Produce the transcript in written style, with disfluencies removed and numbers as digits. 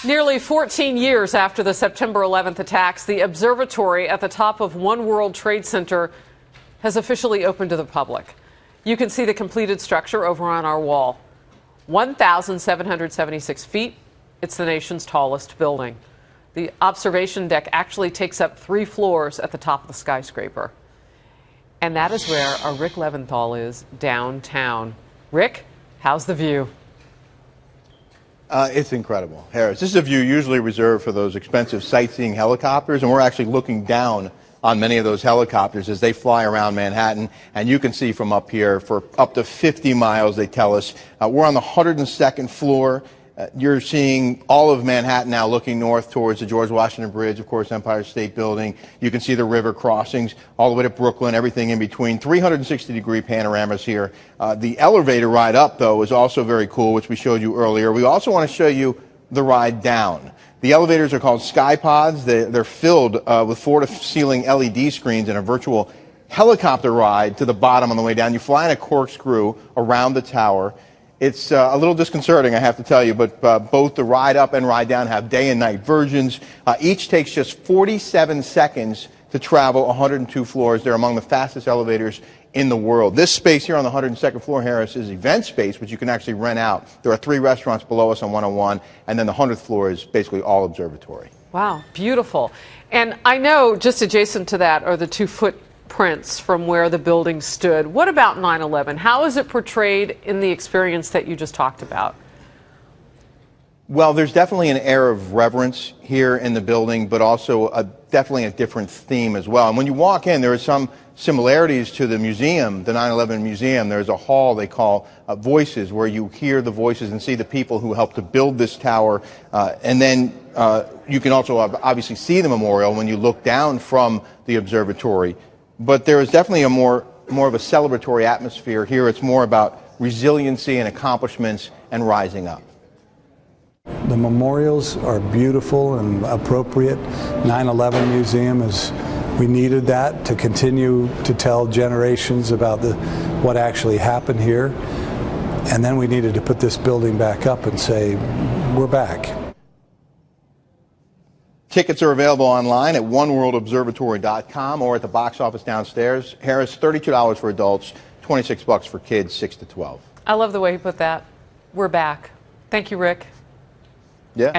Nearly 14 years after the September 11th attacks, the observatory at the top of One World Trade Center has officially opened to the public. You can see the completed structure over on our wall. 1,776 feet. It's the nation's tallest building. The observation deck actually takes up 3 floors at the top of the skyscraper. And that is where our Rick Leventhal is, downtown. Rick, how's the view? It's incredible, Harris. This is a view usually reserved for those expensive sightseeing helicopters, and we're actually looking down on many of those helicopters as they fly around Manhattan. And you can see from up here for up to 50 miles, they tell us. We're on the 102nd floor. You're seeing all of Manhattan now looking north towards the George Washington Bridge, of course, Empire State Building. You can see the river crossings all the way to Brooklyn, everything in between. 360-degree panoramas here. The elevator ride up, though, is also very cool, which we showed you earlier. We also want to show you the ride down. The elevators are called SkyPods. They're filled with floor-to-ceiling LED screens and a virtual helicopter ride to the bottom on the way down. You fly in a corkscrew around the tower. It's a little disconcerting, I have to tell you, but both the ride up and ride down have day and night versions. Each takes just 47 seconds to travel 102 floors. They're among the fastest elevators in the world. This space here on the 102nd floor, Harris, is event space, which you can actually rent out. There are 3 restaurants below us on 101, and then the 100th floor is basically all observatory. Wow, beautiful. And I know just adjacent to that are the 2 footprints from where the building stood. What about 9/11? How is it portrayed in the experience that you just talked about? Well, there's definitely an air of reverence here in the building, but also definitely a different theme as well. And when you walk in, there are some similarities to the museum, the 9/11 museum. There's a hall they call Voices, where you hear the voices and see the people who helped to build this tower. And then you can also obviously see the memorial when you look down from the observatory. But there is definitely a more of a celebratory atmosphere here. It's more about resiliency and accomplishments and rising up. The memorials are beautiful and appropriate. 9/11 Museum we needed that to continue to tell generations about what actually happened here. And then we needed to put this building back up and say, we're back. Tickets are available online at oneworldobservatory.com or at the box office downstairs. Harris, $32 for adults, $26 for kids 6 to 12. I love the way he put that. We're back. Thank you, Rick. Yeah.